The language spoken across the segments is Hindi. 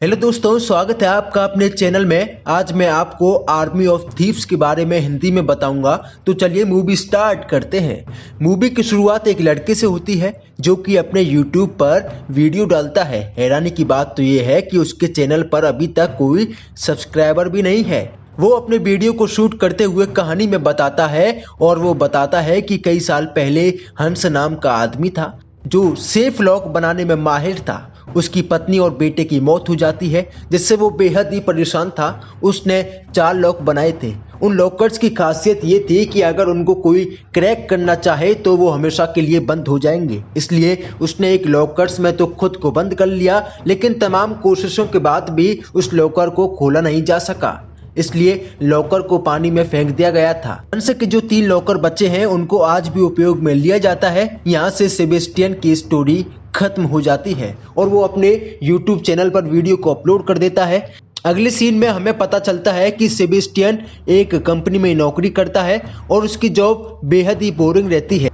हेलो दोस्तों, स्वागत है आपका अपने चैनल में। आज मैं आपको आर्मी ऑफ थीव्स के बारे में हिंदी में बताऊंगा। तो चलिए मूवी स्टार्ट करते हैं। मूवी की शुरुआत एक लड़के से होती है जो कि अपने यूट्यूब पर वीडियो डालता है। हैरानी की बात तो ये है कि उसके चैनल पर अभी तक कोई सब्सक्राइबर भी नहीं है। वो अपने वीडियो को शूट करते हुए कहानी में बताता है और वो बताता है कि कई साल पहले हंस नाम का आदमी था जो सेफ लॉक बनाने में माहिर था। उसकी पत्नी और बेटे की मौत हो जाती है जिससे वो बेहद ही परेशान था। उसने 4 लॉक बनाए थे। उन लॉकर्स की खासियत ये थी कि अगर उनको कोई क्रैक करना चाहे तो वो हमेशा के लिए बंद हो जाएंगे। इसलिए उसने एक लॉकर्स में तो खुद को बंद कर लिया, लेकिन तमाम कोशिशों के बाद भी उस लॉकर को खोला नहीं जा सका। इसलिए लॉकर को पानी में फेंक दिया गया था। हंस के जो 3 लॉकर बचे हैं उनको आज भी उपयोग में लिया जाता है। यहाँ से सेबेस्टियन की स्टोरी खत्म हो जाती है और वो अपने YouTube चैनल पर वीडियो को अपलोड कर देता है। अगले सीन में हमें पता चलता है कि सेबेस्टियन एक कंपनी में नौकरी करता है और उसकी जॉब बेहद ही बोरिंग रहती है।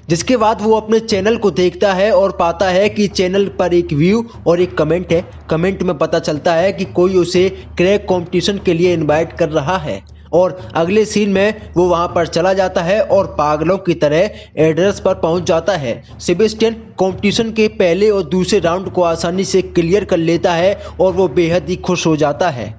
जिसके बाद वो अपने चैनल को देखता है और पाता है कि चैनल पर एक व्यू और एक कमेंट है। कमेंट में पता चलता है कि कोई उसे क्रैक कंपटीशन के लिए इनवाइट कर रहा है और अगले सीन में वो वहां पर चला जाता है और पागलों की तरह एड्रेस पर पहुंच जाता है। सेबेस्टियन कंपटीशन के पहले और दूसरे राउंड को आसानी से क्लियर कर लेता है और वो बेहद ही खुश हो जाता है।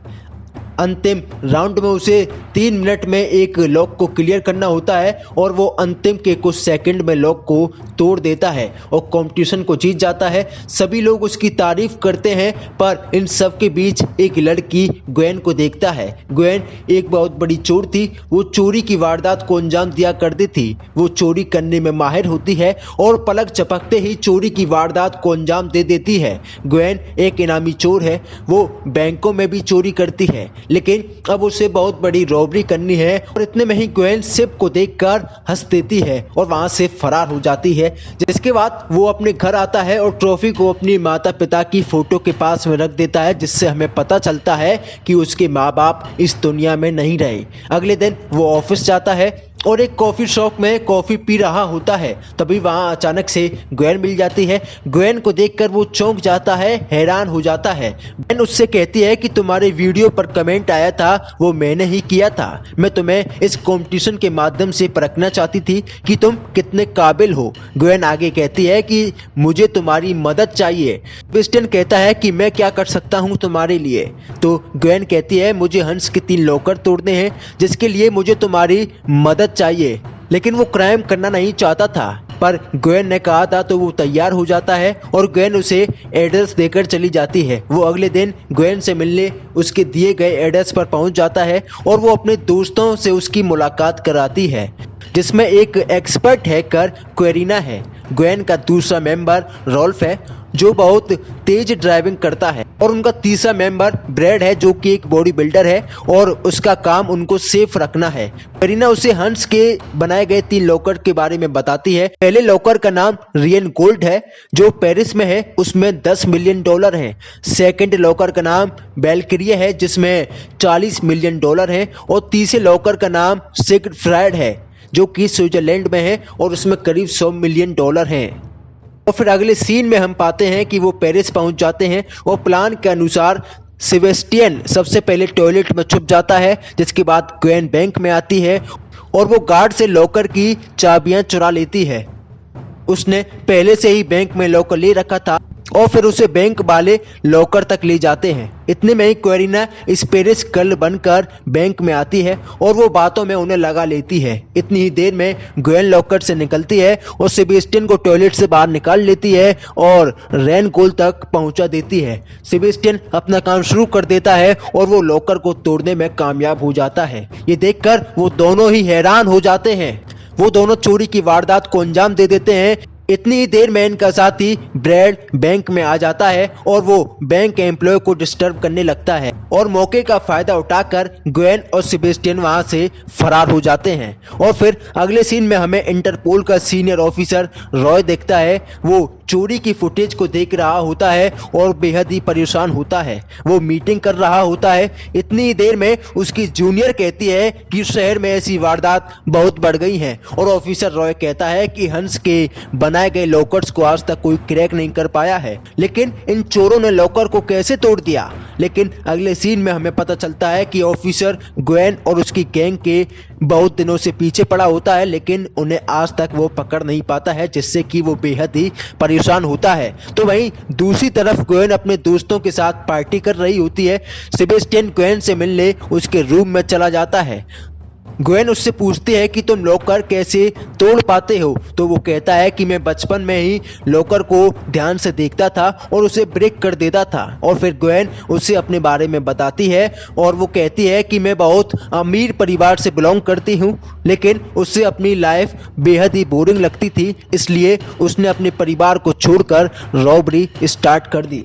अंतिम राउंड में उसे 3 मिनट में एक लॉक को क्लियर करना होता है और वो अंतिम के कुछ सेकंड में लॉक को तोड़ देता है और कंपटीशन को जीत जाता है। सभी लोग उसकी तारीफ करते हैं, पर इन सब के बीच एक लड़की ग्वेन को देखता है। ग्वेन एक बहुत बड़ी चोर थी। वो चोरी की वारदात को अंजाम दिया करती थी। वो चोरी करने में माहिर होती है और पलक झपकते ही चोरी की वारदात को अंजाम दे देती है। ग्वेन एक इनामी चोर है। वो बैंकों में भी चोरी करती है, लेकिन अब उसे बहुत बड़ी रॉबरी करनी है और इतने में ही ग्वेन सिप को देखकर हंस देती है और वहां से फरार हो जाती है। जिसके बाद वो अपने घर आता है और ट्रॉफी को अपनी माता पिता की फोटो के पास में रख देता है, जिससे हमें पता चलता है कि उसके माँ बाप इस दुनिया में नहीं रहे। अगले दिन वो ऑफिस जाता है और एक कॉफी शॉप में कॉफी पी रहा होता है। तभी वहां अचानक से ग्वेन मिल जाती है। ग्वेन को देखकर वो चौंक जाता है, हैरान हो जाता है। ग्वेन उससे कहती है कि तुम्हारे वीडियो पर कमेंट आया था वो मैंने ही किया था। मैं तुम्हें इस कंपटीशन के माध्यम से परखना चाहती थी कि तुम कितने काबिल हो। ग्वेन आगे कहती है कि मुझे तुम्हारी मदद चाहिए। सेबेस्टियन कहता है कि मैं क्या कर सकता हूँ तुम्हारे लिए। तो ग्वेन कहती है मुझे हंस के 3 लॉकर तोड़ने हैं, जिसके लिए मुझे तुम्हारी मदद चाहिए। लेकिन वो क्राइम करना नहीं चाहता था, पर ग्वेन ने कहा था तो वो तैयार हो जाता है और ग्वेन उसे एड्रेस देकर चली जाती है। वो अगले दिन ग्वेन से मिलने उसके दिए गए एड्रेस पर पहुंच जाता है और वो अपने दोस्तों से उसकी मुलाकात कराती है, जिसमें एक एक्सपर्ट हैकर क्वेरीना है। ग्वेन का दूसरा मेंबर रॉल्फ है जो बहुत तेज ड्राइविंग करता है और उनका तीसरा मेंबर ब्रैड है जो कि एक बॉडी बिल्डर है और उसका काम उनको सेफ रखना है। क्वेरीना उसे हंस के बनाए गए 3 लॉकर के बारे में बताती है। पहले लॉकर का नाम रियन गोल्ड है जो पेरिस में है, उसमें $10 मिलियन है। सेकंड लॉकर का नाम बेल्क्रिए है जिसमें $40 मिलियन है और तीसरे लॉकर का नाम सिगफ्राइड है जो कि स्विट्जरलैंड में है और उसमें करीब $100 मिलियन हैं। और फिर अगले सीन में हम पाते हैं कि वो पेरिस पहुंच जाते हैं और प्लान के अनुसार सेबेस्टियन सबसे पहले टॉयलेट में छुप जाता है। जिसके बाद ग्वेन बैंक में आती है और वो गार्ड से लॉकर की चाबियां चुरा लेती है। उसने पहले से ही बैंक में लॉकर ले रखा था और फिर उसे बैंक वाले लॉकर तक ले जाते हैं। इतने में ही क्वेरीना स्पेरिस गर्ल बनकर बैंक में आती है और वो बातों में उन्हें लगा लेती है। इतनी ही देर में ग्वेन लॉकर से निकलती है और सेबेस्टियन को टॉयलेट से बाहर निकाल लेती है और रेन गोल तक पहुंचा देती है। सेबेस्टियन अपना काम शुरू कर देता है और वो लॉकर को तोड़ने में कामयाब हो जाता है। ये देखकर वो दोनों ही हैरान हो जाते हैं। वो दोनों चोरी की वारदात को अंजाम दे देते हैं। इतनी ही देर में इनका साथी ब्रैड बैंक में आ जाता है और वो बैंक एम्प्लॉय को डिस्टर्ब करने लगता है और मौके का फायदा उठाकर ग्वेन और सेबेस्टियन वहां से फरार हो जाते हैं। और फिर अगले सीन में हमें इंटरपोल का सीनियर ऑफिसर रॉय दिखता है। वो चोरी की फुटेज को देख रहा होता है और बेहद ही परेशान होता है। वो मीटिंग कर रहा होता है। इतनी ही देर में उसकी जूनियर कहती है कि शहर में ऐसी वारदात बहुत बढ़ गई हैं और ऑफिसर रॉय कहता है कि हंस के बनाए गए लॉकर्स को आज तक कोई क्रैक नहीं कर पाया है, लेकिन इन चोरों ने लॉकर को कैसे तोड़ दिया। लेकिन अगले सीन में हमें पता चलता है कि ऑफिसर ग्वेन और उसकी गैंग के बहुत दिनों से पीछे पड़ा होता है, लेकिन उन्हें आज तक वो पकड़ नहीं पाता है, जिससे कि वो बेहद ही परेशान होता है। तो वहीं दूसरी तरफ ग्वेन अपने दोस्तों के साथ पार्टी कर रही होती है। सेबेस्टियन ग्वेन से मिलने उसके रूम में चला जाता है। ग्वेन उससे पूछती है कि तुम लॉकर कैसे तोड़ पाते हो, तो वो कहता है कि मैं बचपन में ही लॉकर को ध्यान से देखता था और उसे ब्रेक कर देता था। और फिर ग्वेन उसे अपने बारे में बताती है और वो कहती है कि मैं बहुत अमीर परिवार से बिलोंग करती हूँ, लेकिन उससे अपनी लाइफ बेहद ही बोरिंग लगती थी, इसलिए उसने अपने परिवार को छोड़कर रॉबरी स्टार्ट कर दी।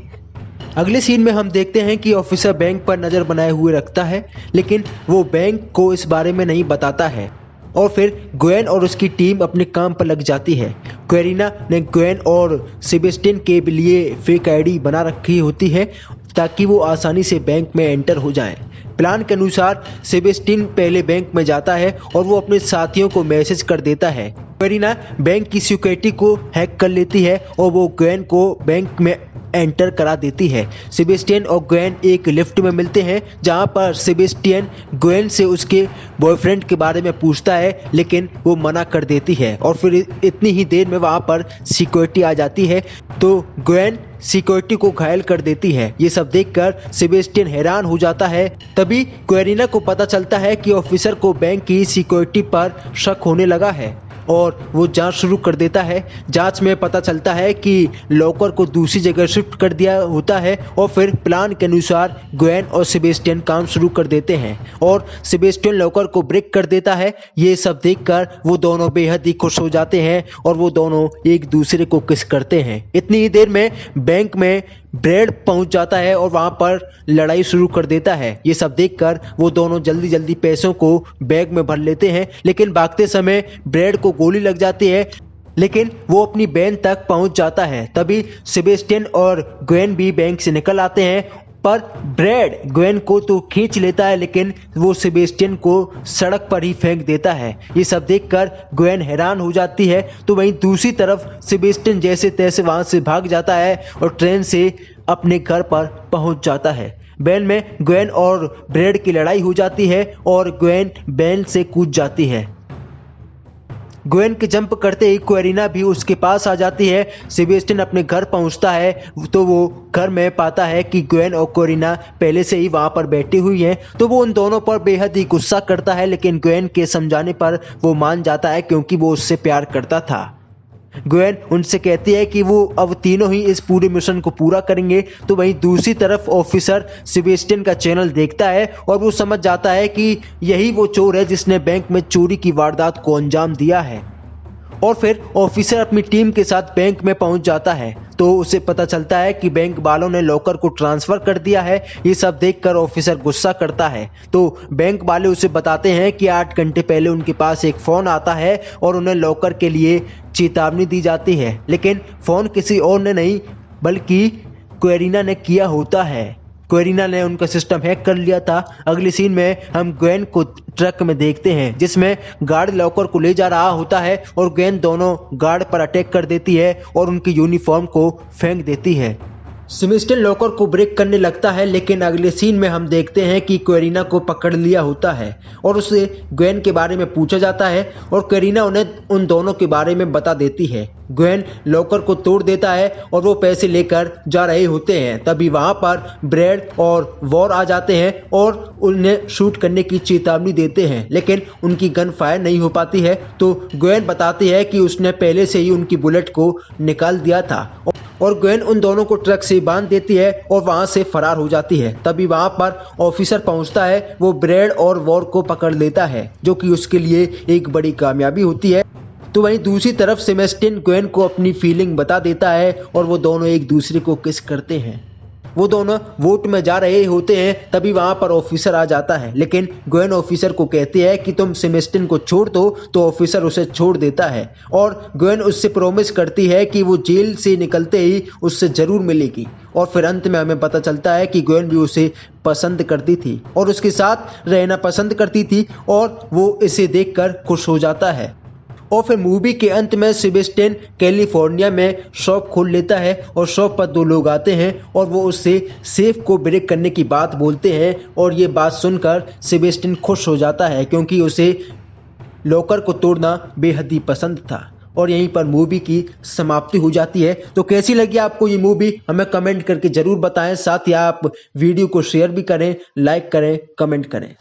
अगले सीन में हम देखते हैं कि ऑफिसर बैंक पर नज़र बनाए हुए रखता है, लेकिन वो बैंक को इस बारे में नहीं बताता है। और फिर ग्वेन और उसकी टीम अपने काम पर लग जाती है। क्वेरीना ने ग्वेन और सेबेस्टियन के लिए फेक आईडी बना रखी होती है ताकि वो आसानी से बैंक में एंटर हो जाएं। प्लान के अनुसार सेबेस्टियन पहले बैंक में जाता है और वो अपने साथियों को मैसेज कर देता है। क्वेरीना बैंक की सिक्योरिटी को हैक कर लेती है और वो ग्वेन को बैंक में एंटर करा देती है। सेबेस्टियन और ग्वेन एक लिफ्ट में मिलते हैं, जहां पर सेबेस्टियन ग्वेन से उसके बॉयफ्रेंड के बारे में पूछता है, लेकिन वो मना कर देती है। और फिर इतनी ही देर में वहां पर सिक्योरिटी आ जाती है, तो ग्वेन सिक्योरिटी को घायल कर देती है। ये सब देखकर सेबेस्टियन हैरान हो जाता है। तभी क्वेरीना को पता चलता है कि ऑफिसर को बैंक की सिक्योरिटी पर शक होने लगा है और वो जांच शुरू कर देता है। जांच में पता चलता है कि लॉकर को दूसरी जगह शिफ्ट कर दिया होता है और फिर प्लान के अनुसार ग्वेन और सेबेस्टियन काम शुरू कर देते हैं और सेबेस्टियन लॉकर को ब्रेक कर देता है। ये सब देखकर वो दोनों बेहद ही खुश हो जाते हैं और वो दोनों एक दूसरे को किस करते हैं। इतनी ही देर में बैंक में ब्रेड पहुंच जाता है और वहां पर लड़ाई शुरू कर देता है। ये सब देखकर वो दोनों जल्दी जल्दी पैसों को बैग में भर लेते हैं, लेकिन भागते समय ब्रेड को गोली लग जाती है, लेकिन वो अपनी वैन तक पहुंच जाता है। तभी सेबेस्टियन और ग्वेन भी बैंक से निकल आते हैं, पर ब्रेड ग्वेन को तो खींच लेता है, लेकिन वो सेबेस्टियन को सड़क पर ही फेंक देता है। ये सब देखकर ग्वेन हैरान हो जाती है। तो वहीं दूसरी तरफ सेबेस्टियन जैसे तैसे वहां से भाग जाता है और ट्रेन से अपने घर पर पहुंच जाता है। वैन में ग्वेन और ब्रेड की लड़ाई हो जाती है और ग्वेन वैन से कूद जाती है। ग्वेन के जंप करते ही क्वेरीना भी उसके पास आ जाती है। सेबेस्टियन अपने घर पहुंचता है तो वो घर में पाता है कि ग्वेन और क्वेरीना पहले से ही वहां पर बैठी हुई हैं, तो वो उन दोनों पर बेहद ही गुस्सा करता है, लेकिन ग्वेन के समझाने पर वो मान जाता है क्योंकि वो उससे प्यार करता था। ग्वेन उनसे कहती है कि वो अब तीनों ही इस पूरे मिशन को पूरा करेंगे। तो वहीं दूसरी तरफ ऑफिसर सेबेस्टियन का चैनल देखता है और वो समझ जाता है कि यही वो चोर है जिसने बैंक में चोरी की वारदात को अंजाम दिया है। और फिर ऑफिसर अपनी टीम के साथ बैंक में पहुंच जाता है, तो उसे पता चलता है कि बैंक वालों ने लॉकर को ट्रांसफर कर दिया है। ये सब देखकर ऑफिसर गुस्सा करता है, तो बैंक वाले उसे बताते हैं कि 8 घंटे पहले उनके पास एक फ़ोन आता है और उन्हें लॉकर के लिए चेतावनी दी जाती है, लेकिन फ़ोन किसी और ने नहीं बल्कि क्वेरीना ने किया होता है। क्वेरीना ने उनका सिस्टम हैक कर लिया था। अगली सीन में हम ग्वेन को ट्रक में देखते हैं जिसमें गार्ड लॉकर को ले जा रहा होता है और ग्वेन दोनों गार्ड पर अटैक कर देती है और उनकी यूनिफॉर्म को फेंक देती है। सेबेस्टियन लॉकर को ब्रेक करने लगता है, लेकिन अगले सीन में हम देखते हैं कि क्वेरीना को पकड़ लिया होता है और उसे ग्वेन के बारे में पूछा जाता है और क्वेरीना उन्हें उन दोनों के बारे में बता देती है। ग्वेन लॉकर को तोड़ देता है और वो पैसे लेकर जा रहे होते हैं। तभी वहां पर ब्रेड और वॉर आ जाते हैं और उन्हें शूट करने की चेतावनी देते हैं, लेकिन उनकी गन फायर नहीं हो पाती है। तो ग्वेन बताती है कि उसने पहले से ही उनकी बुलेट को निकाल दिया था और ग्वेन उन दोनों को ट्रक से बांध देती है और वहां से फरार हो जाती है। तभी वहां पर ऑफिसर पहुंचता है, वो ब्रेड और वॉर को पकड़ लेता है, जो कि उसके लिए एक बड़ी कामयाबी होती है। तो वहीं दूसरी तरफ सेबेस्टियन ग्वेन को अपनी फीलिंग बता देता है और वो दोनों एक दूसरे को किस करते हैं। वो दोनों वोट में जा रहे होते हैं, तभी वहां पर ऑफिसर आ जाता है, लेकिन ग्वेन ऑफिसर को कहती है कि तुम सेबेस्टियन को छोड़ दो, तो ऑफिसर उसे छोड़ देता है और ग्वेन उससे प्रॉमिस करती है कि वो जेल से निकलते ही उससे जरूर मिलेगी। और फिर अंत में हमें पता चलता है कि ग्वेन भी उसे पसंद करती थी और उसके साथ रहना पसंद करती थी और वो इसे देखकर खुश हो जाता है। और फिर मूवी के अंत में सेबेस्टियन कैलिफोर्निया में शॉप खोल लेता है और शॉप पर दो लोग आते हैं और वो उससे सेफ को ब्रेक करने की बात बोलते हैं और ये बात सुनकर सेबेस्टियन खुश हो जाता है क्योंकि उसे लॉकर को तोड़ना बेहद ही पसंद था। और यहीं पर मूवी की समाप्ति हो जाती है। तो कैसी लगी आपको ये मूवी हमें कमेंट करके ज़रूर बताएं, साथ ही आप वीडियो को शेयर भी करें, लाइक करें, कमेंट करें।